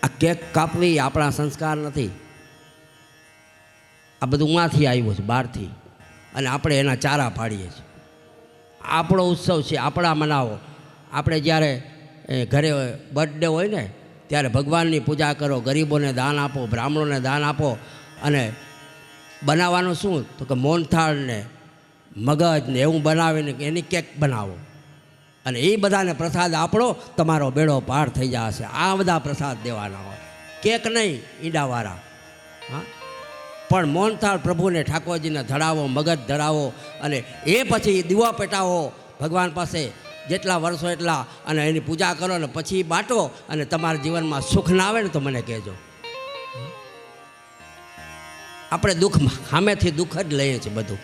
આ કેક કાપવી આપણા સંસ્કાર નથી. આ બધું ઉમાંથી આવ્યું છે, બહારથી, અને આપણે એના ચારા પાડીએ છીએ. આપણો ઉત્સવ છે, આપણા મનાવો. આપણે જ્યારે ઘરે બર્થડે હોય ને ત્યારે ભગવાનની પૂજા કરો, ગરીબોને દાન આપો, બ્રાહ્મણોને દાન આપો. અને બનાવવાનું શું તો કે મોહનથાળ ને મગજ ને એવું બનાવીને એની કેક બનાવો, અને એ બધાને પ્રસાદ આપણો, તમારો બેડો પાર થઈ જશે. આ બધા પ્રસાદ દેવાના હોય, કેક નહીં ઈંડાવાળા. હા, પણ મોહનથાળ પ્રભુને ઠાકોરજીને ધડાવો, મગજ ધડાવો, અને એ પછી દીવા પેટાવો ભગવાન પાસે જેટલા વર્ષો એટલા, અને એની પૂજા કરો ને પછી બાટો, અને તમારા જીવનમાં સુખ ના આવે ને તો મને કહેજો. આપણે દુઃખ સામેથી દુઃખ જ લઈએ છીએ બધું.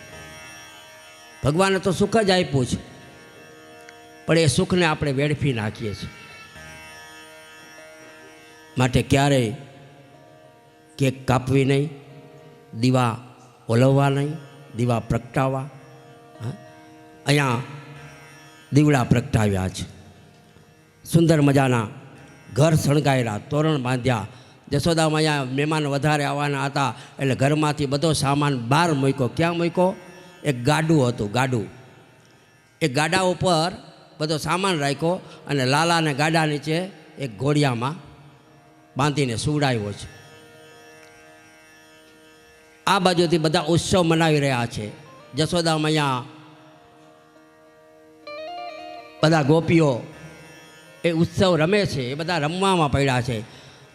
ભગવાને તો સુખ જ આપ્યું છે, પણ એ સુખને આપણે વેડફી નાખીએ છીએ. માટે ક્યારેય કેક કાપવી નહીં, દીવા ઓલવવા નહીં, દીવા પ્રગટાવવા. અહીંયા દીવડા પ્રગટાવ્યા છે, સુંદર મજાના ઘર શણગાર્યા, તોરણ બાંધ્યા. જશોદામાં અહીંયા મહેમાન વધારે આવવાના હતા એટલે ઘરમાંથી બધો સામાન બહાર મૂક્યો. ક્યાં મૂક્યો? એક ગાડું હતું, ગાડું. એ ગાડા ઉપર બધો સામાન રાખ્યો, અને લાલાને ગાડા નીચે એક ઘોડિયામાં બાંધીને સુવડાવ્યો છે. આ બાજુથી બધા ઉત્સવ મનાવી રહ્યા છે. જશોદામાં અહીંયા બધા ગોપીઓ એ ઉત્સવ રમે છે, એ બધા રમવામાં પડ્યા છે.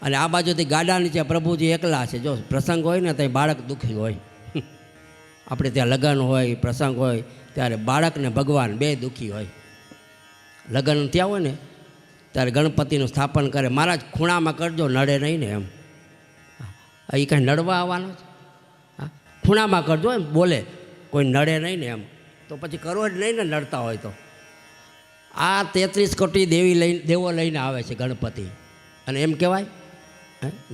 અને આ બાજુથી ગાડા નીચે પ્રભુજી એકલા છે. જો પ્રસંગ હોય ને ત્યાં બાળક દુઃખી હોય. આપણે ત્યાં લગ્ન હોય, પ્રસંગ હોય, ત્યારે બાળક ને ભગવાન બે દુઃખી હોય. લગ્ન ત્યાં હોય ને ત્યારે ગણપતિનું સ્થાપન કરે, મહારાજ ખૂણામાં કરજો, નડે નહીં ને એમ. એ કાંઈ નડવા આવવાનો છે? ખૂણામાં કરજો એમ બોલે, કોઈ નડે નહીં ને એમ. તો પછી કરવો જ નહીં ને નડતા હોય તો. આ 33 કોટી દેવો લઈને આવે છે ગણપતિ, અને એમ કહેવાય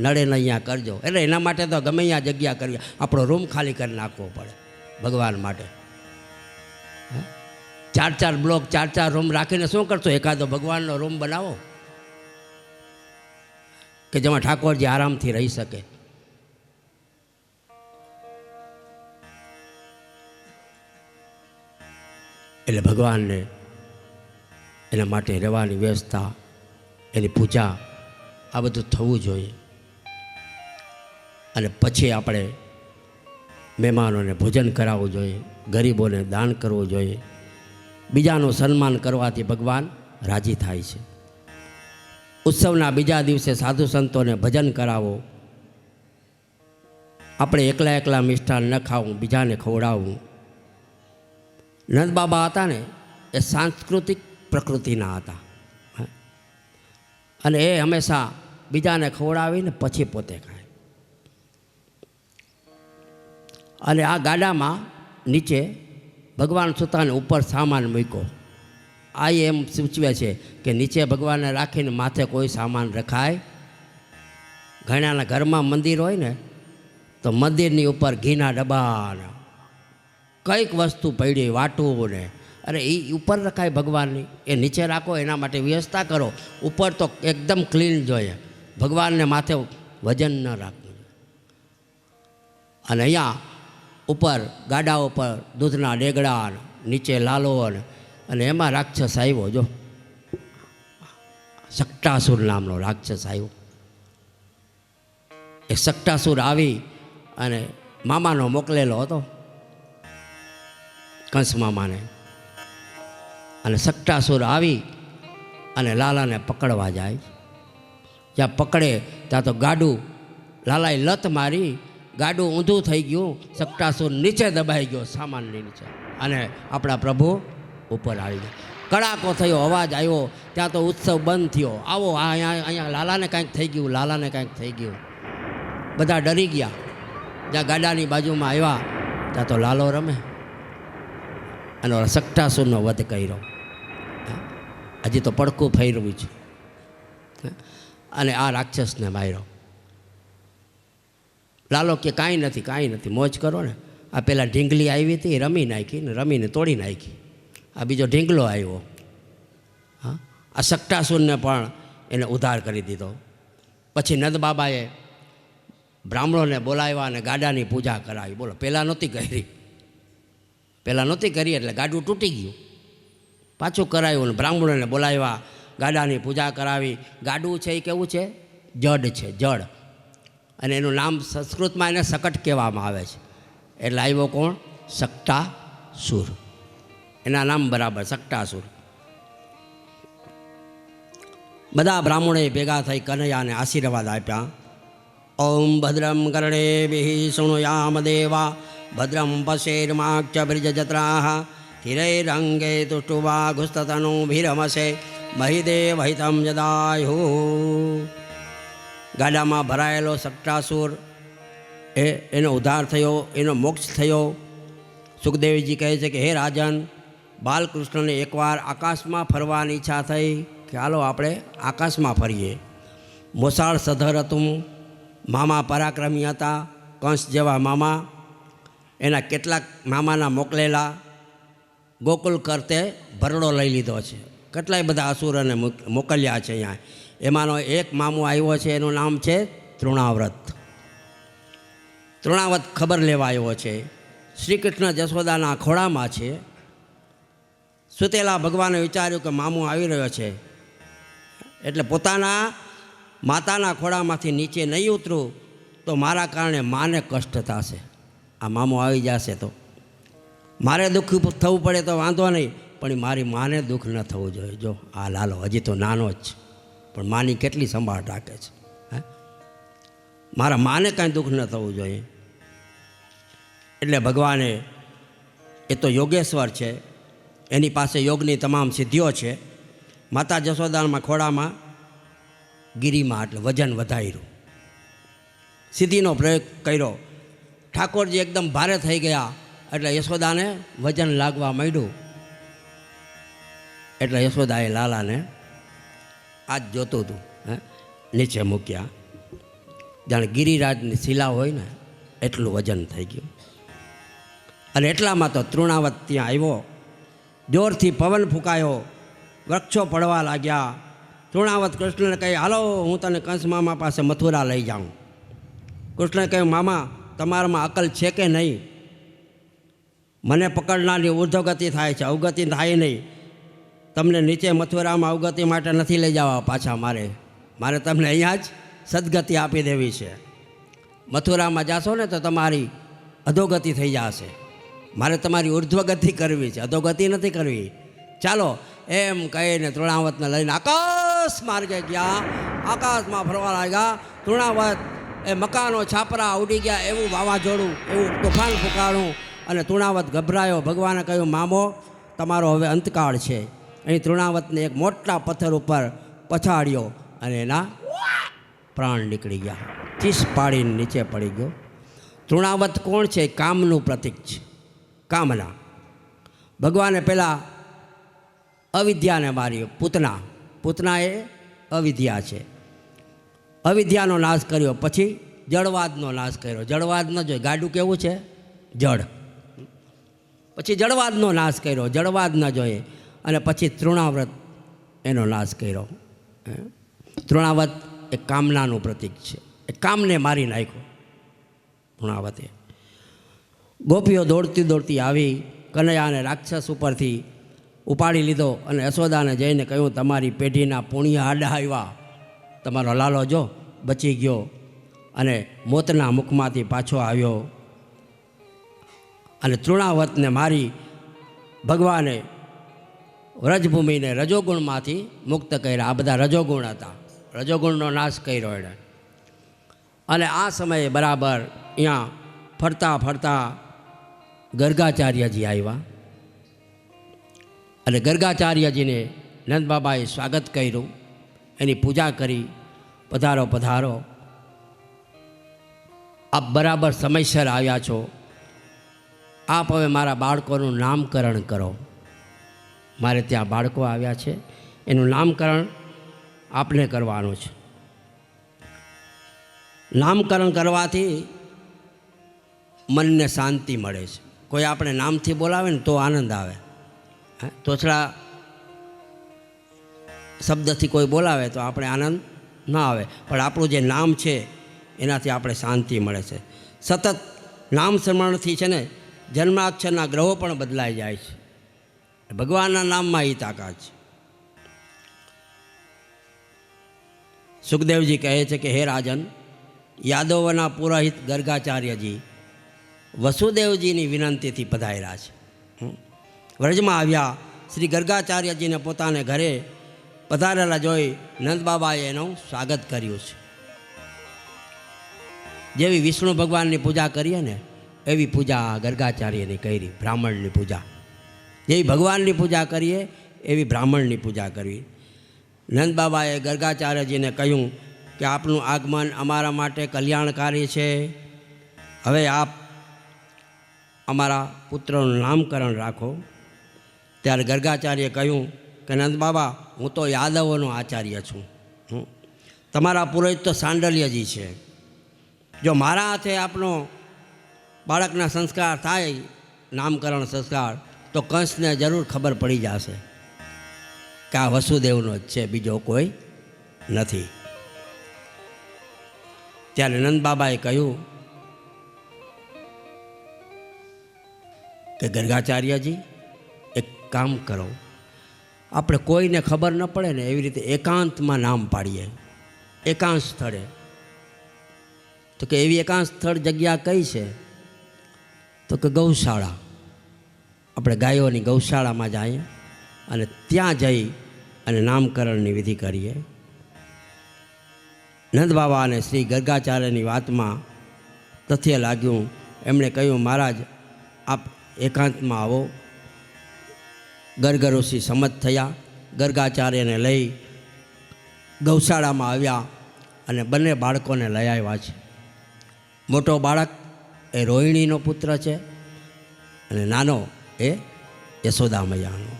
નડે ને અહીંયા કરજો. એટલે એના માટે તો ગમે અહીંયા જગ્યા કરવી, આપણો રૂમ ખાલી કરી નાખવો પડે ભગવાન માટે. 4 બ્લોક 4 રૂમ રાખીને શું કરશો? એકાદો ભગવાનનો રૂમ બનાવો કે જેમાં ઠાકોરજી આરામથી રહી શકે. એટલે ભગવાનને એના માટે રહેવાની વ્યવસ્થા, એની પૂજા, આ બધું થવું જોઈએ. અને પછી આપણે મહેમાનોને ભોજન કરાવવું જોઈએ, ગરીબોને દાન કરવું જોઈએ. બીજાનું સન્માન કરવાથી ભગવાન રાજી થાય છે. ઉત્સવના બીજા દિવસે સાધુ સંતોને ભજન કરાવો. આપણે એકલા મિષ્ટાન ન ખાવું, બીજાને ખવડાવવું. નંદ બાબા હતા ને એ સાંસ્કૃતિક પ્રકૃતિના હતા, અને એ હંમેશા બીજાને ખવડાવીને પછી પોતે ખાય. અને આ ગાડામાં નીચે ભગવાન સુતાને ઉપર સામાન મૂક્યો. આ એમ સૂચવે છે કે નીચે ભગવાનને રાખીને માથે કોઈ સામાન રખાય. ઘણાના ઘરમાં મંદિર હોય ને તો મંદિરની ઉપર ઘીના ડબ્બા, કંઈક વસ્તુ પડી, વાટવું ને, અરે એ ઉપર રખાય ભગવાનની, એ નીચે રાખો. એના માટે વ્યવસ્થા કરો. ઉપર તો એકદમ ક્લીન જોઈએ, ભગવાનને માથે વજન ન રાખવું. અને અહીંયા ઉપર ગાડા ઉપર દૂધના ડેગડા, નીચે લાલો, અને એમાં રાક્ષસ આવ્યો. જો સક્ટાસુર નામનો રાક્ષસ આવ્યો. એ સક્ટાસુર આવી અને મામાનો મોકલેલો હતો, કંસ મામાને. અને સક્ટાસુર આવી અને લાલાને પકડવા જાય. જ્યાં પકડે ત્યાં તો ગાડું, લાલાએ લત મારી, ગાડું ઊંધું થઈ ગયું, સક્ટાસુર નીચે દબાઈ ગયો સામાનની નીચે, અને આપણા પ્રભુ ઉપર આવી ગયા. કડાકો થયો, અવાજ આવ્યો, ત્યાં તો ઉત્સવ બંધ થયો. આવો અહીંયા લાલાને કાંઈક થઈ ગયું, લાલાને કાંઈક થઈ ગયું. બધા ડરી ગયા. જ્યાં ગાડાની બાજુમાં આવ્યા ત્યાં તો લાલો રમે, અને સક્ટાસુરનો વધ કર્યો. હજી તો પડકું ફેરવ્યું છે, અને આ રાક્ષસને માર્યો. લાલો કે કાંઈ નથી, મોજ કરો ને. આ પેલા ઢીંગલી આવી હતી, રમી નાખી ને રમીને તોડી નાખી. આ બીજો ઢીંગલો આવ્યો. હા, આ સક્ટાસુરને પણ એને ઉદ્ધાર કરી દીધો. પછી નંદ બાબાએ બ્રાહ્મણોને બોલાવ્યા અને ગાડાની પૂજા કરાવી. બોલો, પહેલાં નહોતી કરી એટલે ગાડું તૂટી ગયું. પાછું કરાવ્યું ને બ્રાહ્મણોને બોલાવ્યા, ગાડાની પૂજા કરાવી. ગાડું છે એ કેવું છે? જડ છે, જડ. અને એનું નામ સંસ્કૃતમાં એને શકટ કહેવામાં આવે છે. એટલે આવ્યો કોણ? શકટાસુર. એના નામ બરાબર શકટાસુર. બધા બ્રાહ્મણોએ ભેગા થઈ કનૈયાને આશીર્વાદ આપ્યા. ઓમ ભદ્રમ કર્ણેભિઃ શૃણુયામ દેવા ભદ્રમ પશ્યેર્માક્ષ બ્રિજજત્રાઃ સ્થિરૈરંગે તુષ્ટુવા ગુસ્તતનુભિરમસે મહિદેવ હિતમ જદાયુઃ. ગાડામાં ભરાયેલો શકટાસુર એનો ઉદ્ધાર થયો, એનો મોક્ષ થયો. સુખદેવજી કહે છે કે હે રાજન, બાલકૃષ્ણને એકવાર આકાશમાં ફરવાની ઈચ્છા થઈ કે હાલો આપણે આકાશમાં ફરીએ. મોસાળ સધર હતું, મામા પરાક્રમી હતા, કંસ જેવા મામા. એના કેટલાક મામાના મોકલેલા ગોકુલ કરતે ભરડો લઈ લીધો છે. કેટલાય બધા અસુરોને મોકલ્યા છે અહીંયા. એમાંનો એક મામો આવ્યો છે, એનું નામ છે તૃણાવ્રત. તૃણાવ્રત ખબર લેવા આવ્યો છે. શ્રી કૃષ્ણ જશોદાના ખોળામાં છે. સુતેલા ભગવાને વિચાર્યું કે મામો આવી રહ્યો છે એટલે પોતાના માતાના ખોળામાંથી નીચે નહીં ઉતરું તો મારા કારણે માને કષ્ટ થશે. આ મામો આવી જશે તો મારે દુઃખ થવું પડે તો વાંધો નહીં, પણ મારી માને દુઃખ ન થવું જોઈએ. જો આ લાલો હજી તો નાનો જ છે, પણ માની કેટલી સંભાળ રાખે છે. હે, મારા માને કાંઈ દુઃખ ન થવું જોઈએ. એટલે ભગવાને, એ તો યોગેશ્વર છે, એની પાસે યોગની તમામ સિદ્ધિઓ છે. માતા જશોદામાં ખોળામાં ગિરિમાં એટલે વજન વધાર્યું, સિદ્ધિનો પ્રયોગ કર્યો. ઠાકોરજી એકદમ ભારે થઈ ગયા એટલે યશોદાને વજન લાગવા માંડ્યું. એટલે યશોદાએ લાલાને આજ જોતું હતું, નીચે મૂક્યા. જાણે ગિરિરાજની શિલા હોય ને એટલું વજન થઈ ગયું. અને એટલામાં તો તૃણાવત ત્યાં આવ્યો. જોરથી પવન ફૂંકાયો, વૃક્ષો પડવા લાગ્યા. તૃણાવત કૃષ્ણને કહે, હાલો હું તને કંસ મામા પાસે મથુરા લઈ જાઉં. કૃષ્ણએ કહ્યું, મામા તમારામાં અકલ છે કે નહીં? મને પકડનારની ઉર્ધ્વગતિ થાય છે, અવગતિ થાય નહીં. તમને નીચે મથુરામાં અવગતિ માટે નથી લઈ જવા પાછા. મારે તમને અહીંયા જ સદગતિ આપી દેવી છે. મથુરામાં જાશો ને તો તમારી અધોગતિ થઈ જશે. મારે તમારી ઉર્ધ્વગતિ કરવી છે, અધોગતિ નથી કરવી. ચાલો એમ કહીને તૃણાવતને લઈને આકાશ માર્ગે ગયા. આકાશમાં ફરવા લાગ્યા. તૃણાવત એ મકાનો છાપરા ઉડી ગયા એવું વાવાઝોડું, એવું તોફાન ફૂંકાણું. અને તૃણાવત ગભરાયો. ભગવાને કહ્યું, મામો તમારો હવે અંતકાળ છે. અહીં તૃણાવતને એક મોટા પથ્થર ઉપર પછાડ્યો અને એના પ્રાણ નીકળી ગયા. ચીસ પાડીને નીચે પડી ગયો. તૃણાવત કોણ છે? કામનું પ્રતીક છે, કામના. ભગવાને પહેલાં અવિદ્યાને મારી. પૂતના એ અવિદ્યા છે. અવિદ્યાનો નાશ કર્યો, પછી જળવાદનો નાશ કર્યો. જળવાદ ન જોઈએ, ગાડું કેવું છે? જળ. પછી જળવાદનો નાશ કર્યો, જળવાદ ન જોઈએ. અને પછી તૃણાવ્રત એનો નાશ કર્યો. તૃણાવત એ કામનાનું પ્રતીક છે. એ કામને મારી નાખ્યો તૃણાવતે. ગોપીઓ દોડતી દોડતી આવી, કનૈયાને રાક્ષસ ઉપરથી ઉપાડી લીધો અને યશોદાને જઈને કહ્યું, તમારી પેઢીના પુણ્ય આડા આવ્યા. તમારો લાલો જો બચી ગયો અને મોતના મુખમાંથી પાછો આવ્યો. અને તૃણાવતને મારી ભગવાને વ્રજભૂમિને રજોગુણમાંથી મુક્ત કર્યા. આ બધા રજોગુણ હતા, રજોગુણનો નાશ કર્યો એણે. અને આ સમયે બરાબર અહીંયા ફરતા ફરતા ગર્ગાચાર્યજી આવ્યા. અને ગર્ગાચાર્યજીને નંદબાબાએ સ્વાગત કર્યું, એની પૂજા કરી. પધારો પધારો, આપ બરાબર સમયસર આવ્યા છો. આપ હવે મારા બાળકોનું નામકરણ કરો. મારે ત્યાં બાળકો આવ્યા છે, એનું નામકરણ આપને કરવાનું છે. નામકરણ કરવાથી મનને શાંતિ મળે છે. કોઈ આપણે નામથી બોલાવે ને તો આનંદ આવે. તોછડા શબ્દથી કોઈ બોલાવે તો આપણે આનંદ ના આવે, પણ આપણું જે નામ છે એનાથી આપણે શાંતિ મળે છે. સતત નામ સ્મરણથી છે ને જન્માક્ષરના ગ્રહો પણ બદલાઈ જાય છે. ભગવાનના નામમાં એ તાકાત છે. સુખદેવજી કહે છે કે હે રાજન, યાદવોના પુરોહિત ગર્ગાચાર્યજી વસુદેવજીની વિનંતીથી પધાર્યા છે. વ્રજમાં આવ્યા શ્રી ગર્ગાચાર્યજીને પોતાને ઘરે પધારેલા જોઈ નંદબાબાએ એનું સ્વાગત કર્યું છે. જેવી વિષ્ણુ ભગવાનની પૂજા કરીએ ને એવી પૂજા ગર્ગાચાર્યની કરી, બ્રાહ્મણની પૂજા. જેવી ભગવાનની પૂજા કરીએ એવી બ્રાહ્મણની પૂજા કરવી. નંદબાબાએ ગર્ગાચાર્યજીને કહ્યું કે આપનું આગમન અમારા માટે કલ્યાણકારી છે. હવે આપ અમારા પુત્રનું નામકરણ રાખો. ત્યારે ગર્ગાચાર્યે કહ્યું કે નંદબાબા, હું તો યાદવોનો આચાર્ય છું. તમારા પુરોહિત તો સાંડલ્યજી છે. જો મારા હાથે આપનો બાળકના સંસ્કાર થાય, નામકરણ સંસ્કાર, તો કંસને જરૂર ખબર પડી જશે કે આ વસુદેવનો જ છે, બીજો કોઈ નથી. ત્યારે નંદબાબાએ કહ્યું કે ગર્ગાચાર્યજી, એક કામ કરો, આપણે કોઈને ખબર ન પડે ને એવી રીતે એકાંતમાં નામ પાડીએ, એકાંત સ્થળે. તો કે એવી એકાંત સ્થળ જગ્યા કઈ છે? તો કે ગૌશાળા. આપણે ગાયોની ગૌશાળામાં જઈએ અને ત્યાં જઈ અને નામકરણની વિધિ કરીએ. નંદબાબા અને શ્રી ગર્ગાચાર્યની વાતમાં તથ્ય લાગ્યું. એમણે કહ્યું, મહારાજ આપ એકાંતમાં આવો. ગર્ગ ઋષિ સંમત થયા. ગર્ગાચાર્યને લઈ ગૌશાળામાં આવ્યા અને બંને બાળકોને લઈ આવ્યા છે. મોટો બાળક એ રોહિણીનો પુત્ર છે અને નાનો એ યશોદા મૈયાનો.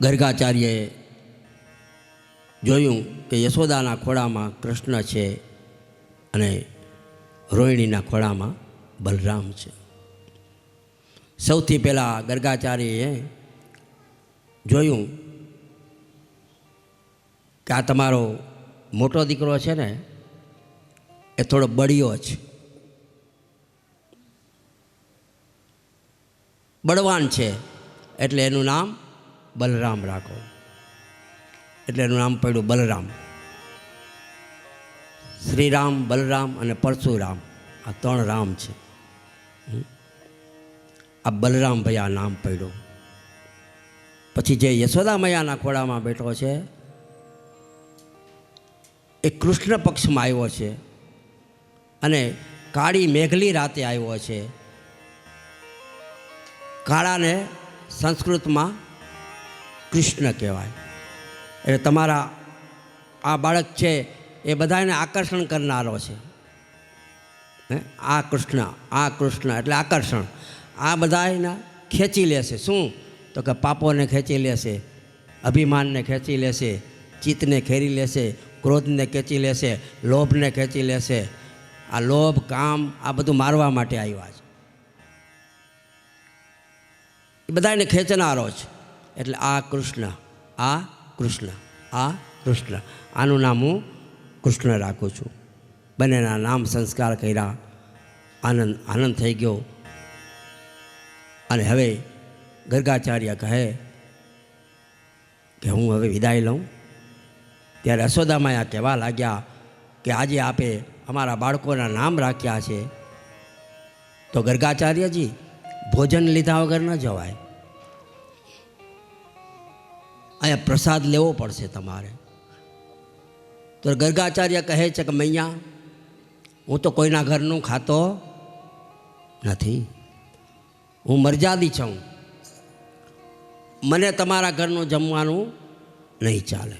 ગર્ગાચાર્યએ જોયું કે યશોદાના ખોળામાં કૃષ્ણ છે અને રોહિણીના ખોળામાં બલરામ છે. સૌથી પહેલાં ગર્ગાચાર્યએ જોયું કે આ તમારો મોટો દીકરો છે ને એ થોડો બળિયો છે, બળવાન છે, એટલે એનું નામ બલરામ રાખો. એટલે એનું નામ પડ્યું બલરામ. શ્રીરામ, બલરામ અને પરશુરામ, આ 3 રામ છે. આ બલરામ ભાઈ આ નામ પડ્યું. પછી જે યશોદા મૈયાના ખોળામાં બેઠો છે એ કૃષ્ણ પક્ષમાં આવ્યો છે અને કાળી મેઘલી રાતે આવ્યો છે. કાળાને સંસ્કૃતમાં કૃષ્ણ કહેવાય. એટલે તમારા આ બાળક છે એ બધાને આકર્ષણ કરનારો છે. આ કૃષ્ણ એટલે આકર્ષણ. આ બધાને ખેંચી લેશે. શું? તો કે પાપોને ખેંચી લેશે, અભિમાનને ખેંચી લેશે, ચિત્તને ખેરી લેશે, ક્રોધને ખેંચી લેશે, લોભને ખેંચી લેશે. આ લોભ, કામ, આ બધું મારવા માટે આવ્યા છે. એ બધાને ખેંચનારો છે. એટલે આ કૃષ્ણ, આ કૃષ્ણ, આ કૃષ્ણ, આનું નામ હું કૃષ્ણ રાખું છું. બંનેના નામ સંસ્કાર કર્યા. આનંદ થઈ ગયો. અને હવે ગર્ગાચાર્ય કહે કે હું હવે વિદાય લઉં. ત્યારે યશોદામાયા કહેવા લાગ્યા કે આજે આપે અમારા બાળકોના નામ રાખ્યા છે તો ગર્ગાચાર્યજી ભોજન લીધા વગર ન જવાય. અહીંયા પ્રસાદ લેવો પડશે તમારે. તો ગર્ગાચાર્ય કહે છે કે મૈયા, હું તો કોઈના ઘરનું ખાતો નથી, હું મર્યાદી છું, મને તમારા ઘરનું જમવાનું નહીં ચાલે.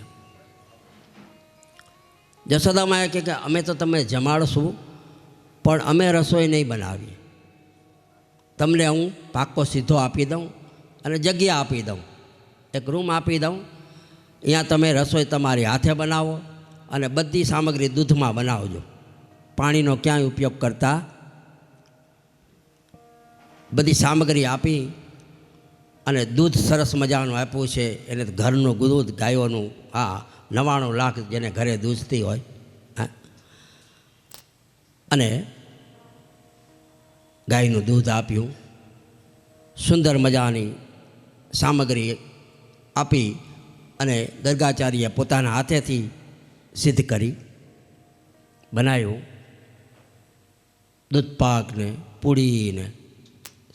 યશોદામાએ કહે કે અમે તો તમે જમાડશું પણ અમે રસોઈ નહીં બનાવીએ. તમને હું પાકો સીધો આપી દઉં અને જગ્યા આપી દઉં, એક રૂમ આપી દઉં. અહીંયા તમે રસોઈ તમારી હાથે બનાવો અને બધી સામગ્રી દૂધમાં બનાવજો, પાણીનો ક્યાંય ઉપયોગ કરતા. બધી સામગ્રી આપી અને દૂધ સરસ મજાનું આપ્યું છે. એને ઘરનું દૂધ ગાયોનું, હા, 99 લાખ જેને ઘરે દૂધતી હોય. હા, અને ગાયનું દૂધ આપ્યું. સુંદર મજાની સામગ્રી આપી અને ગર્ગાચાર્ય પોતાના હાથેથી સિદ્ધ કરી બનાવ્યું. દૂધપાકને, પૂડીને,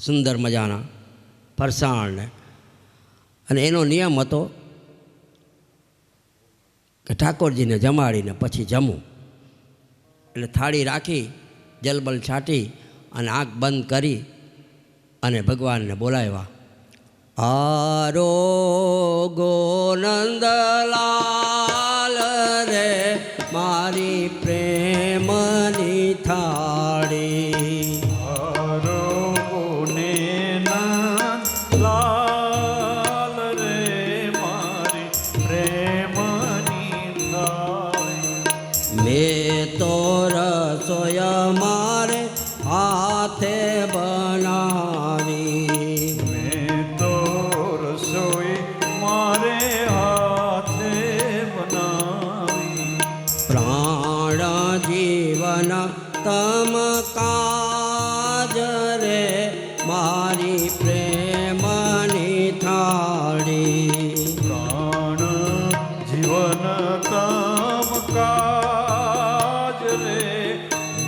સુંદર મજાના ફરસાણને. અને એનો નિયમ હતો કે ઠાકોરજીને જમાડીને પછી જમવું. એટલે થાળી રાખી, જલબલ છાંટી અને આંખ બંધ કરી અને ભગવાનને બોલાવ્યા. આરોગો નંદલાલ રે મારી પ્રેમની થાળી. આરોગો ને નંદલાલ રે મારી પ્રેમની થાળી. મેં તો રસોઈ મારે હાથે બનાવી. મેં તો રસોઈ મારે હાથે બનાવી. પ્રાણ જીવન તમ કાજ રે મારી પ્રેમની થાળી. પ્રાણ જીવન તમ કાજ રે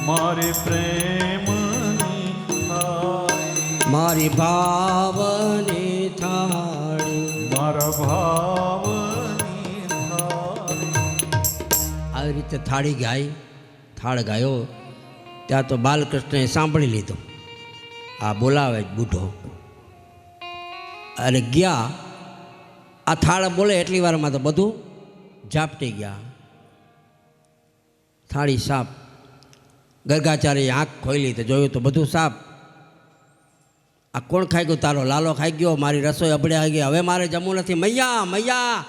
મારી પ્રેમની થાળી. મારી ભાવની થાળી. મારા ભાવની થાળી. આવી રીતે થાળ ગાયો. ત્યાં તો બાલકૃષ્ણએ સાંભળી લીધું. આ બોલાવે જ બુઢો. અને ગયા. આ થાળ બોલે એટલી વારમાં તો બધું ઝાપટી ગયા. થાળી સાપ. ગર્ગાચાર્યએ આંખ ખોલી તો જોયું તો બધું સાપ. આ કોણ ખાઈ ગયું? તારો લાલો ખાઈ ગયો. મારી રસોઈ અબડ્યા ગઈ. હવે મારે જમવું નથી. મૈયા મૈયા,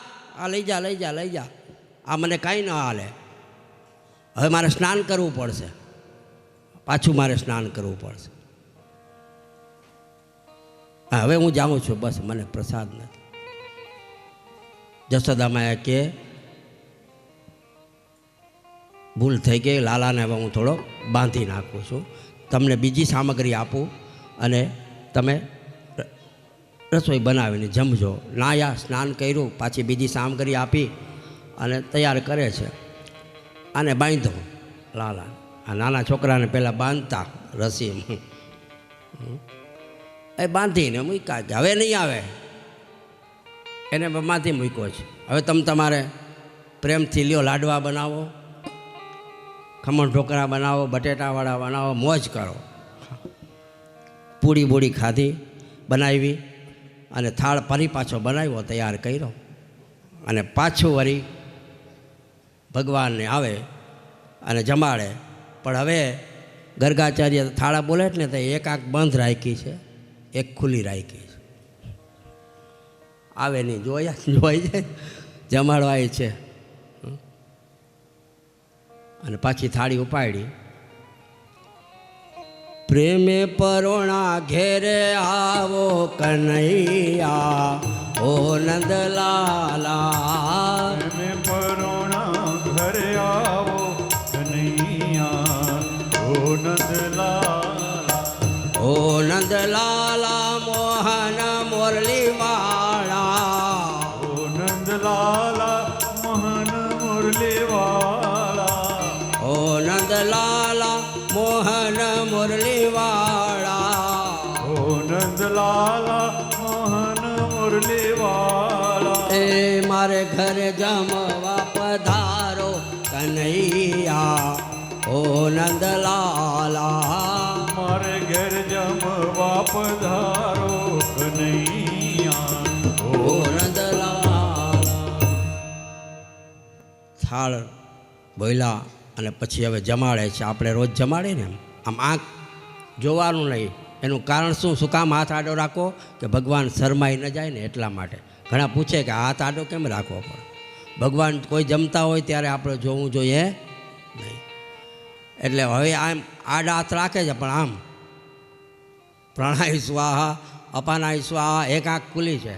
આ લઈ જા લઈ જા લઈ જા. આ મને કાંઈ ન હાલે. હવે મારે સ્નાન કરવું પડશે. પાછું મારે સ્નાન કરવું પડશે. હા, હવે હું જાઉં છું, બસ મને પ્રસાદ નથી. જશોદામાએ કે ભૂલ થઈ ગઈ, લાલાને હવે હું થોડો બાંધી નાખું છું. તમને બીજી સામગ્રી આપું અને તમે રસોઈ બનાવીને જમજો. નાયા, સ્નાન કર્યું, પાછી બીજી સામગ્રી આપી અને તૈયાર કરે છે. આને બાંધો લાલા. આ નાના છોકરાને પહેલાં બાંધતા રસી એ બાંધીને મૂક્યા કે હવે નહીં આવે. એને માથી મૂક્યો છે. હવે તમે તમારે પ્રેમથી લ્યો, લાડવા બનાવો, ખમણ ઢોકળા બનાવો, બટેટાવાળા બનાવો, મોજ કરો. પૂડી બૂડી ખાધી, બનાવી અને થાળ ફરી પાછો બનાવ્યો, તૈયાર કર્યો. અને પાછું વળી ભગવાનને આવે અને જમાડે. પણ હવે ગર્ગાચાર્ય થાળા બોલે ને તો એક આંખ બંધ રાખી છે, એક ખુલ્લી રાખી છે. આવે નહીં, જોઈ જાય, જમાડવાય છે. અને પાછી થાળી ઉપાડી. પ્રેમે પરોણા ઘેરે આવો કનૈયા, ઓ નંદલાલા. પ્રેમે પરોણા ઘરે આવો કનૈયા, ઓ નંદલાલા. ઓ નંદલાલા મોહન મુરલીવાળા. ઓ નંદલાલા મોહન મુરલીવાળા. ઓ નંદલાલા મોહન મુરલીવાળા. ઓ નંદલાલા મોહન મુરલીવાળા. એ મારે ઘરે જમવા પધારો કનૈયા, ઓ નંદલાલા. મારે ઘેર જમવા પધારો કનૈયા, ઓ નંદલાલા. થાળ બોલ્યા અને પછી હવે જમાડે છે. આપણે રોજ જમાડે ને આમ આંખ જોવાનું નહીં. એનું કારણ શું કામ હાથ આડો રાખો? કે ભગવાન શરમાઈ ન જાય ને એટલા માટે. ઘણા પૂછે કે હાથ આડો કેમ રાખવો પડે? ભગવાન કોઈ જમતા હોય ત્યારે આપણે જોવું જોઈએ નહીં. એટલે હવે આમ આડા હાથ રાખે છે, પણ આમ પ્રણાય સ્વાહા અપાનાય સ્વાહા એક આંખ ખુલી છે,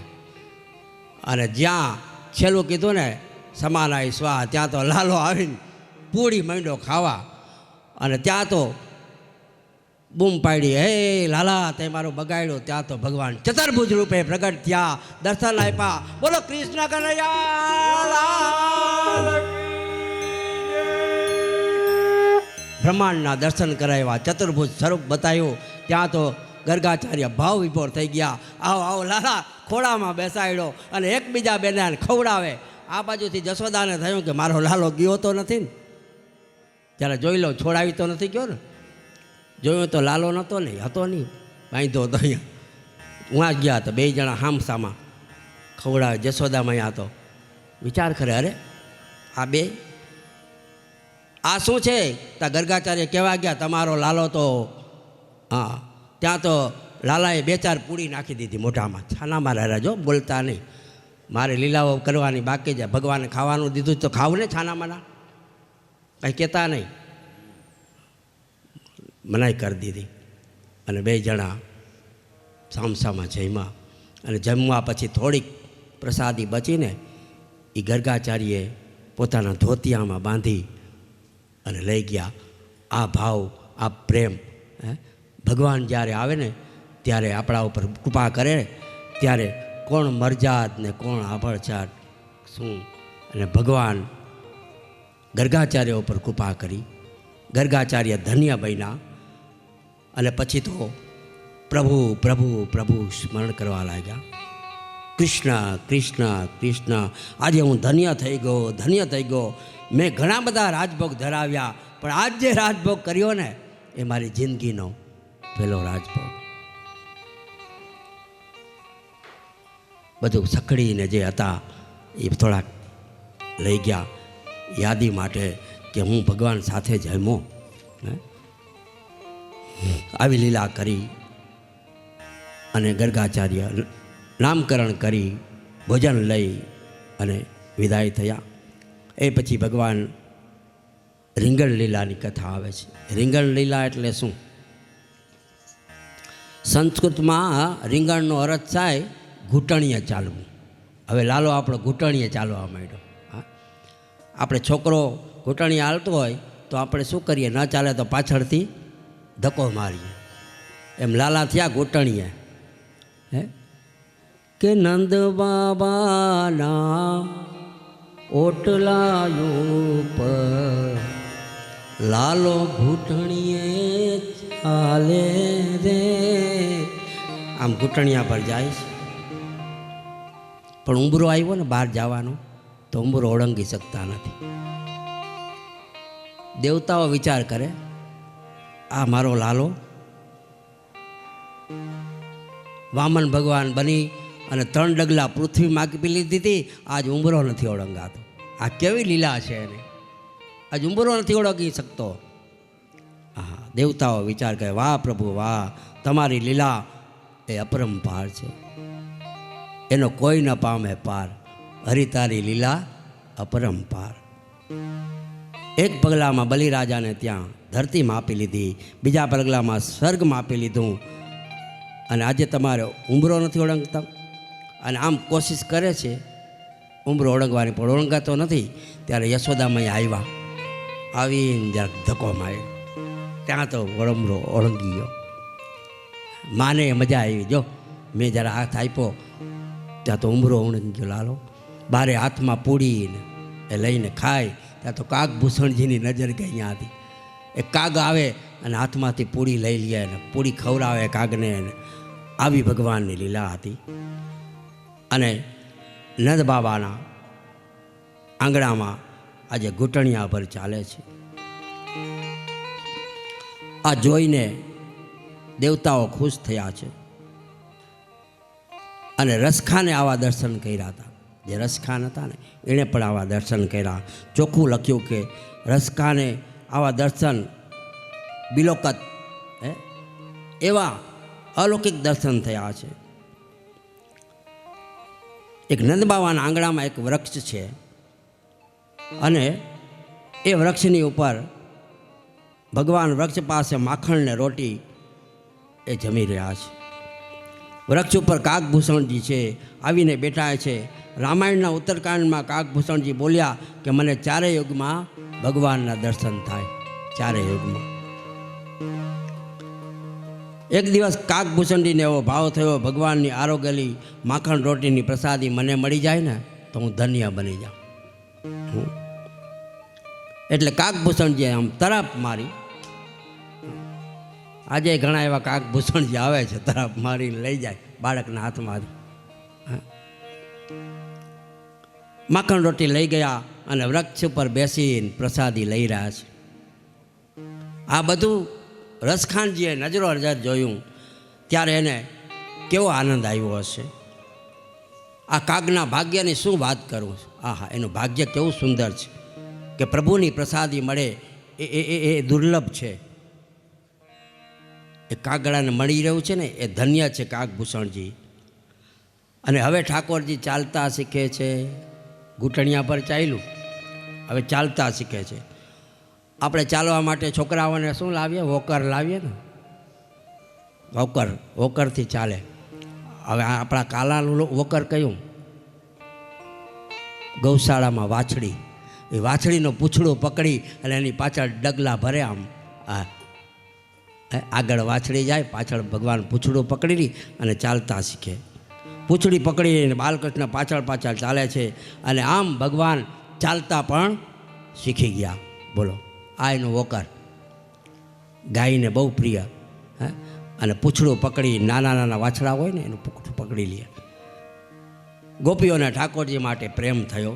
અને જ્યાં છેલ્લું કીધું ને સમાનાય સ્વાહા, ત્યાં તો લાલો આવીને પૂડી માંડ્યો ખાવા. અને ત્યાં તો બૂમ પાડી, હે લાલા તે મારું બગાડ્યું. ત્યાં તો ભગવાન ચતુર્ભુજ રૂપે પ્રગટ થયા, દર્શન આપ્યા. બોલો કૃષ્ણ કનૈયા. બ્રહ્માંડના દર્શન કરાવ્યા, ચતુર્ભુજ સ્વરૂપ બતાવ્યું. ત્યાં તો ગર્ગાચાર્ય ભાવ વિભોર થઈ ગયા. આવો આવો લાલા, ખોળામાં બેસાડ્યો અને એકબીજા બેને ખવડાવે. આ બાજુથી જશોદાને થયું કે મારો લાલો ગયો તો નથી ને, ત્યારે જોઈ લો, છોડાવી તો નથી ગયો ને. જોયું તો લાલો નહોતો નહીં, હતો નહીં, બાંધો હતો અહીંયા. ઉहाँ ગયા તો બે જણા હામસામાં ખવડાવે. જશોદામાં અહીંયા હતો. વિચાર કરે, અરે આ બે આ શું છે? ત્યાં ગર્ગાચાર્ય કહેવા ગયા તમારો લાલો તો, હા, ત્યાં તો લાલાએ 2-4 પૂડી નાખી દીધી મોઢામાં. છાનામાં રહેજો, બોલતા નહીં, મારે લીલાઓ કરવાની બાકી છે. ભગવાને ખાવાનું દીધું તો ખાવું ને, છાનામાના કંઈ કહેતા નહીં. મનાઈ કરી દીધી. અને 2 જણા સામસામાં જમ્યા. અને જમવા પછી થોડીક પ્રસાદી બચીને એ ગર્ગાચાર્યે પોતાના ધોતિયામાં બાંધી અને લઈ ગયા. આ ભાવ, આ પ્રેમ, ભગવાન જ્યારે આવે ને ત્યારે આપણા ઉપર કૃપા કરે, ત્યારે કોણ મરજાદ ને કોણ આભળચાટ શું. અને ભગવાન ગર્ગાચાર્ય ઉપર કૃપા કરી. ગર્ગાચાર્ય ધન્ય બન્યા. અને પછી તો પ્રભુ પ્રભુ પ્રભુ સ્મરણ કરવા લાગ્યા. કૃષ્ણ કૃષ્ણ કૃષ્ણ. આજે હું ધન્ય થઈ ગયો, ધન્ય થઈ ગયો. મેં ઘણા બધા રાજભોગ ધરાવ્યા, પણ આજ જે રાજભોગ કર્યો ને એ મારી જિંદગીનો પહેલો રાજભોગ. બધું સખડીને જે હતા એ થોડાક લઈ ગયા યાદી માટે કે હું ભગવાન સાથે જમ્યો. આવી લીલા કરી અને ગર્ગાચાર્ય નામકરણ કરી ભોજન લઈ અને વિદાય થયા. એ પછી ભગવાન રીંગણ લીલાની કથા આવે છે. રીંગણ લીલા એટલે શું? સંસ્કૃતમાં રીંગણનો અર્થ થાય ઘૂંટણીએ ચાલવું. હવે લાલો આપણો ઘૂંટણીએ ચાલવા માંડ્યો. હા, આપણે છોકરો ઘૂંટણીએ હાલતો હોય તો આપણે શું કરીએ? ન ચાલે તો પાછળથી ધક્કો મારીએ. એમ લાલા થયા ઘૂંટણીએ. હે કે નંદ બાબાના ઓટલા ઉપર લાલો ઘૂંટણીએ ચાલે રે. આમ ઘૂંટણિયા પર જાય છે. પણ ઉંબરો આવ્યો ને બહાર જવાનો તો ઉંબરો ઓળંગી શકતા નથી. દેવતાઓ વિચાર કરે, આ મારો લાલો વામન ભગવાન બની અને 3 ડગલા પૃથ્વી માગી લીધી હતી, આજ ઉંબરો નથી ઓળંગાતો. આ કેવી લીલા છે એને, આજ ઉંબરો નથી ઓળંગી શકતો. હા, દેવતાઓ વિચાર કરે, વાહ પ્રભુ વાહ, તમારી લીલા એ અપરંપાર છે, એનો કોઈ ન પામે પાર. હરિતારી લીલા અપરંપાર. એક પગલામાં બલિરાજાને ત્યાં ધરતીમાં આપી લીધી, બીજા પગલામાં સ્વર્ગમાં આપી લીધું, અને આજે તમારે ઉંબરો નથી ઓળંગતા. અને આમ કોશિશ કરે છે ઉંબરો ઓળંગવાની, પણ ઓળંગાતો નથી. ત્યારે યશોદામાં આવ્યા, આવીને જરાક ધક્કો માર્યો. ત્યાં તો ઉંબરો ઓળંગી ગયો. માને મજા આવી, જો મેં જરા હાથ આપ્યો ત્યાં તો ઉંબરો ઓળંગી ગયો લાલો. બારે હાથમાં પૂડીને એ લઈને ખાય ત્યાં તો કાગભૂષણજીની નજર ગઈ ત્યાંથી. એ કાગ આવે અને હાથમાંથી પૂડી લઈ લે ને પૂડી ખવડાવે કાગને. આવી ભગવાનની લીલા હતી. અને નંદ બાબાના આંગણામાં આજે ઘૂંટણિયા પર ચાલે છે. આ જોઈને દેવતાઓ ખુશ થયા છે. અને રસખાને આવા દર્શન કર્યા હતા. જે રસખાન હતા ને એણે પણ આવા દર્શન કર્યા. ચોખ્ખું લખ્યું કે રસખાને આવા દર્શન બિલોકત એવા અલૌકિક દર્શન થયા છે. એક નંદબાવાના આંગણામાં એક વૃક્ષ છે અને એ વૃક્ષની ઉપર ભગવાન વૃક્ષ પાસે માખણ ને રોટી એ જમી રહ્યા છે. વૃક્ષ ઉપર કાગભૂષણજી છે આવીને બેઠા છે. રામાયણના ઉત્તરકાંડમાં કાગભૂષણજી બોલ્યા કે મને ચારે યુગમાં ભગવાનના દર્શન થાય, ચારે યુગમાં. એક દિવસ કાગભૂષણજીને એવો ભાવ થયો, ભગવાનની આરોગેલી માખણ રોટીની પ્રસાદી મને મળી જાય ને તો હું ધન્ય બની જાઉં. એટલે કાગભૂષણજી આમ તરફ મારી. આજે ઘણા એવા કાગભૂષણજી આવે છે, તરફ મારીને લઈ જાય બાળકના હાથમાંથી. માખણ રોટી લઈ ગયા અને વૃક્ષ ઉપર બેસીને પ્રસાદી લઈ રહ્યા છે. આ બધું રસખાનજીએ નજરો નજર જોયું ત્યારે એને કેવો આનંદ આવ્યો હશે. આ કાગના ભાગ્યની શું વાત કરું. આહા, એનું ભાગ્ય કેવું સુંદર છે કે પ્રભુની પ્રસાદી મળે એ દુર્લભ છે. એ કાગડાને મળી રહ્યું છે ને એ ધન્ય છે કાગભૂષણજી. અને હવે ઠાકોરજી ચાલતા શીખે છે. ઘૂંટણિયા પર ચાલ્યું, હવે ચાલતા શીખે છે. આપણે ચાલવા માટે છોકરાઓને શું લાવીએ? વોકર લાવીએ ને, વોકરથી ચાલે. હવે આપણા કાલાનું વોકર કયું? ગૌશાળામાં વાછડી, એ વાછડીનો પૂંછડું પકડી અને એની પાછળ ડગલા ભરે. આમ આગળ વાછડી જાય, પાછળ ભગવાન પૂંછડું પકડી અને ચાલતા શીખે. પૂંછડી પકડીને બાલકૃષ્ણ પાછળ પાછળ ચાલે છે અને આમ ભગવાન ચાલતા પણ શીખી ગયા. બોલો, આ એનું વોકર ગાયને બહુ પ્રિય. અને પૂંછડું પકડી નાના નાના વાછડા હોય ને એનું પૂંછડું પકડી લે. ગોપીઓને ઠાકોરજી માટે પ્રેમ થયો.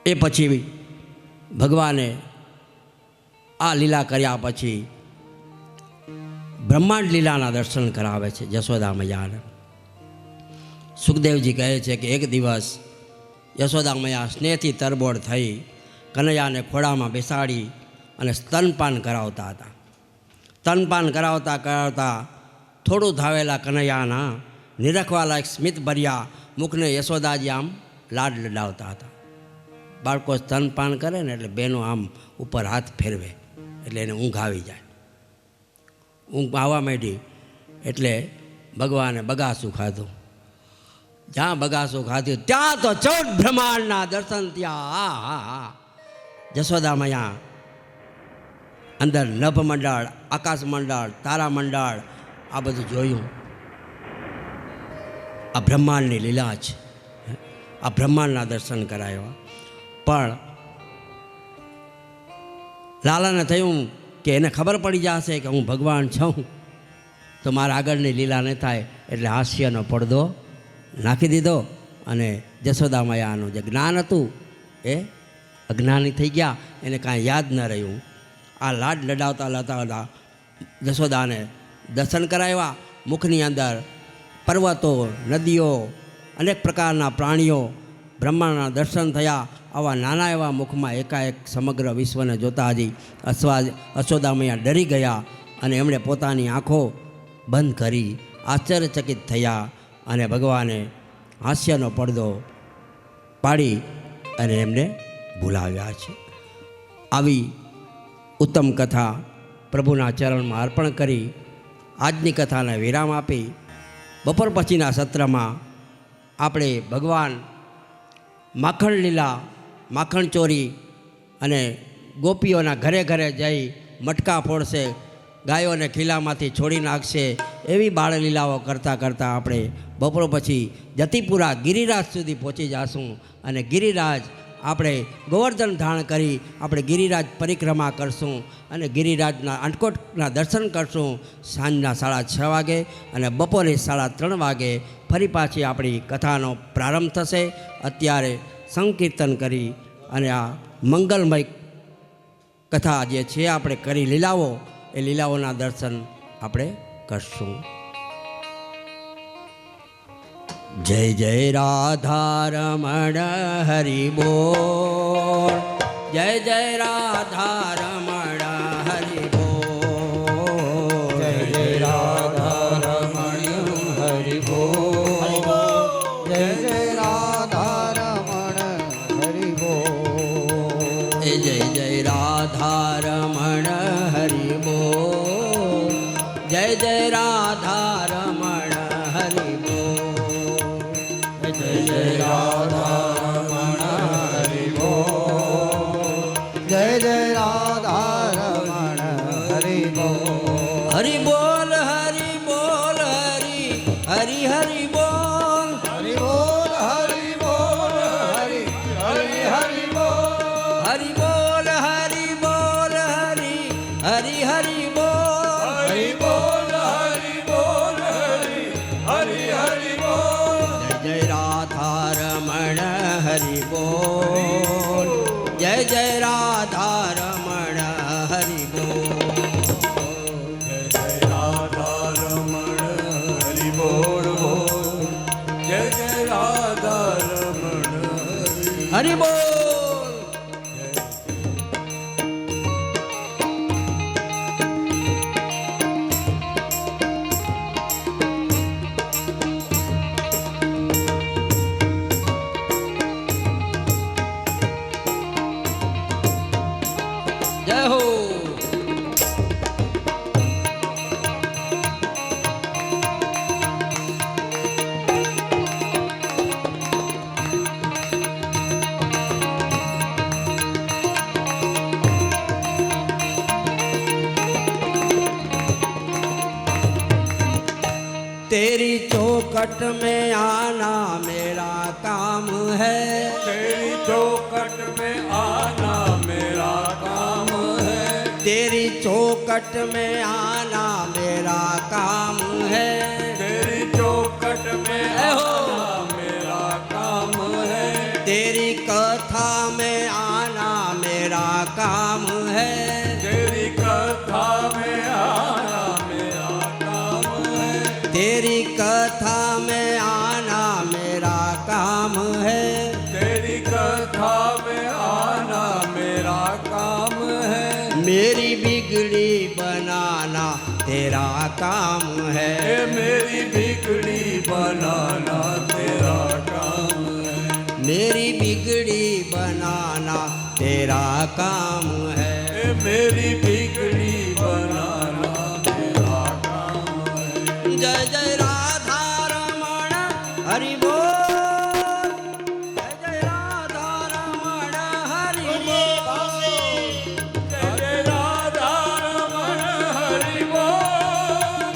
એ પછી ભગવાને આ લીલા કર્યા પછી બ્રહ્માંડ લીલાના દર્શન કરાવે છે યશોદા મૈયાને. સુખદેવજી કહે છે કે એક દિવસ યશોદા મૈયા સ્નેહથી તરબોળ થઈ કનૈયાને ખોળામાં બેસાડી અને સ્તનપાન કરાવતા હતા. સ્તનપાન કરાવતા કરાવતા થોડું ધાવેલા કનૈયાના નિરખવાલાયક સ્મિત ભર્યા મુખને યશોદાજી આમ લાડ લડાવતા હતા. બાળકો સ્તનપાન કરે ને એટલે બેનો આમ ઉપર હાથ ફેરવે એટલે એને ઊંઘ આવી જાય. ઊંઘ આવવા માંડી એટલે ભગવાને બગાસું ખાધું. જ્યાં બગાસું ખાધું ત્યાં તો 14 બ્રહ્માંડના દર્શન થયા. યશોદા મૈયા અંદર નભ મંડળ, આકાશ મંડળ, તારા મંડળ આ બધું જોયું. આ બ્રહ્માંડની લીલા છે. આ બ્રહ્માંડના દર્શન કરાયો. પણ લાલાને થયું કે એને ખબર પડી જશે કે હું ભગવાન છું તો મારા આગળની લીલા ન થાય, એટલે હાસ્યનો પડદો નાખી દીધો અને યશોદા મૈયાનું જે જ્ઞાન હતું એ અજ્ઞાની થઈ ગયા. એને કાંઈ યાદ ન રહ્યું. આ લાડ લડાવતા લડાવતા યશોદાને દર્શન કરાવ્યા. મુખની અંદર પર્વતો, નદીઓ, અનેક પ્રકારના પ્રાણીઓ, બ્રહ્માંડના દર્શન થયા. આવા નાના એવા મુખમાં એકાએક સમગ્ર વિશ્વને જોતા હજી યશોદા મૈયા ડરી ગયા અને એમણે પોતાની આંખો બંધ કરી આશ્ચર્યચકિત થયા અને ભગવાને હાસ્યનો પડદો પાડી અને એમને ભૂલાવ્યા છે. આવી ઉત્તમ કથા પ્રભુના ચરણમાં અર્પણ કરી આજની કથાને વિરામ આપી બપોર પછીના સત્રમાં આપણે ભગવાન માખણ લીલા, માખણ ચોરી અને ગોપીઓના ઘરે ઘરે જઈ મટકા ફોડશે, ગાયોને ખીલામાંથી છોડી નાખશે, એવી બાળલીલાઓ કરતાં કરતાં આપણે બપોર પછી જતીપુરા ગિરિરાજ સુધી પહોંચી જઈશું. અને ગિરિરાજ આપણે ગોવર્ધન ધારણ કરી આપણે ગિરિરાજ પરિક્રમા કરશું અને ગિરિરાજના અંટકોટના દર્શન કરશું સાંજના 6:30 વાગે અને બપોરે 3:30 વાગે ફરી પાછી આપણી કથાનો પ્રારંભ થશે. અત્યારે સંકીર્તન કરી અને આ મંગલમય કથા જે છે આપણે કરી લીલાઓ, એ લીલાઓના દર્શન આપણે કરશું. જય જય રાધારમણ હરિ બોલ, જય જય રાધારમણ હરિ બોલ, જય જય રાધારમણ હરિ બોલ, જય જય રાધારમણ હરિ બોલ, જય જય રાધારમણ હરિ બોલ, જય જય હરિ હરિ બોલ હરિ બોલ હરિ બોલ હરિ હરિ હરિ બોલ હરિ બોલ હરિ બોલ હરિ હરિ હરિ બોલ હરિ બોલ હરિ બોલ હરિ હરિ હરિ બોલ જય જય રાધા રમણ હરિ બોલ જય જય રાધા રમણ હરિ બોલ જય જય રાધા રમણ હરિ બોલ બોલ જય જય રાધા રમણ હરિ બોલ જય હો तेरी चौखट में आना मेरा काम है तेरी चौखट में आना मेरा काम है तेरी चौखट में आना मेरा काम है तेरी चौखट में आना मेरा काम है तेरी कथा में आना मेरा काम है तेरी कथा में आना मेरा काम है तेरी कथा में आना मेरा काम है तेरी कथा में आना मेरा काम है मेरी बिगड़ी बनाना तेरा काम है ये मेरी बिगड़ी बनाना तेरा काम है मेरी बिगड़ी बनाना तेरा काम है ये मेरी बिगड़ी बनाना तेरा काम है जय जय राधा रमण हरि बोल जय जय राधा रमण हरि बोल जय जय राधा रमण हरि बोल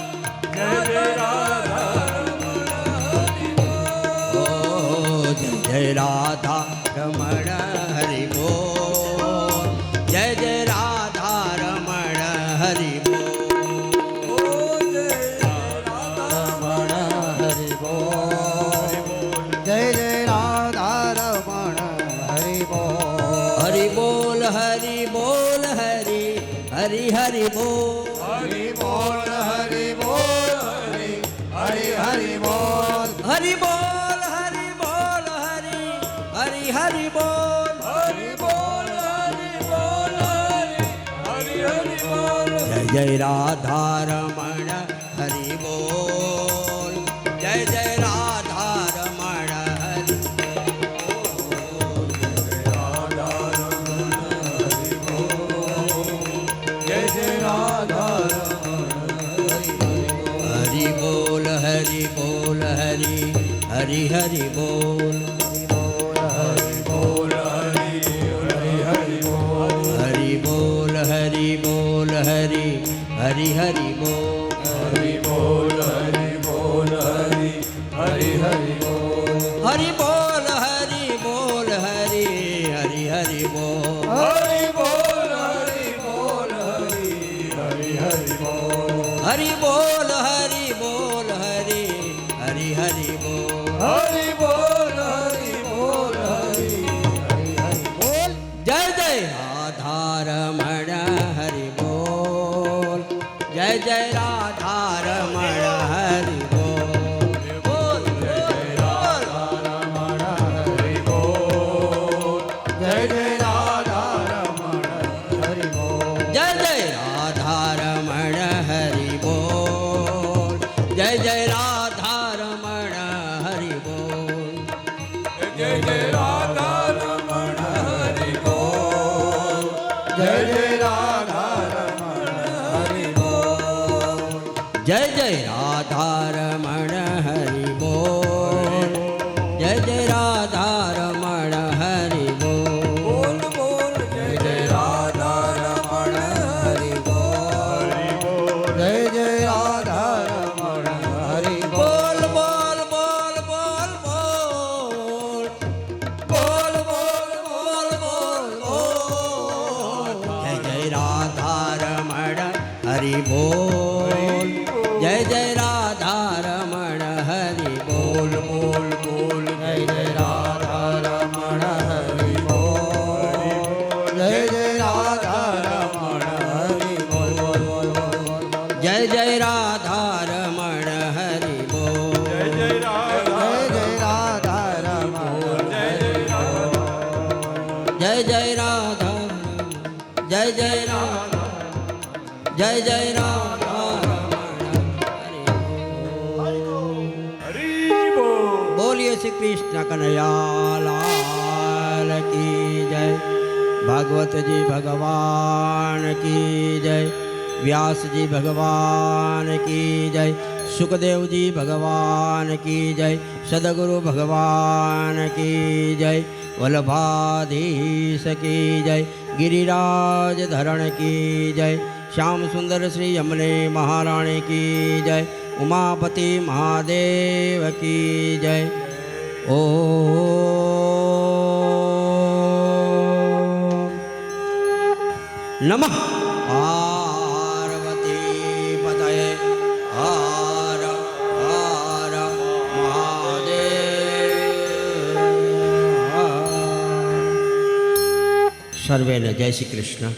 जय जय राधा रमण हरि बोल ओ जय जय राधा रमण हरि बोल जय जय राधा रमण हरि बोल ओ जय राधा રમણ હરિ બોલ જય જય રાધા રમણ હરિ બોલ हरि बोल हरि बोल हरि हरि हरि बोल હરિ બોલ હરિ બોલ હરિ હરિ હરિ બોલ हरि बोल हरि बोल हरि हरि हरि बोल हरि बोल हरि बोल हरि हरि हरि बोल जय जय राधा रमण हरि बोल जय जय राधा रमण हरि राधा रमण हरि बोल जय जय राधा रमण हरि बोल हरि बोल हरि बोल हरि हरि हरि बोल हरि बोल हरि हरि हरि बोल हरि बोल हरि बोल हरि हरि हरि बोल हरि बोल हरि बोल हरि हरि हरि बोल हरि बोल हरि बोल हरि हरि हरि बोल हरि बोल हरि बोल हरि हरि हरि बोल हरि बोल हरि बोल हरि हरि हरि बोल हरि बोल हरि बोल हरि हरि हरि बोल जय जय राधा रमण हरि बोल जय जय राधा रमण हरि बोल बोल जय राधा रमण हरि बोल जय जय राधा रमण हरि बोल जय जय राधा रमण हरि बोल जय जय राधा रमण हरि बोल जय जय राधा रमण हरि बोल जय जय राधा रमण हरि बोल जय जय राधा रमण हरि बोल जय जय राधा रमण हरि बोल बोल बोल जय जय राधा रमण हरि बोल જય જય રાધા રમણ હરિ બોલ बोल હરિ બોલ જય જય રાધા જય જય રાધા રમણ જય જય રાધા જય જય રાધા જય જય રાધા જય જય રાધા હરિ બોલ બોલીએ શ્રી કૃષ્ણ કનૈયા લાલ કી જય ભાગવતજી ભગવાન કી જય વ્યાસજી ભગવાન કી જય સુખદેવજી ભગવાન કી જય સદગુરુ ભગવાન કી જય વલ્લભાધીશ કી જય ગિરિરાજ ધરણ કી જય શ્યામ સુંદર શ્રી યમને મહારાણી કી જય ઉમાપતિ મહાદેવ કી જય ઓ નમઃ પાર્વતી પતયે હર હર મહાદેવ સર્વેને જય શ્રી કૃષ્ણ.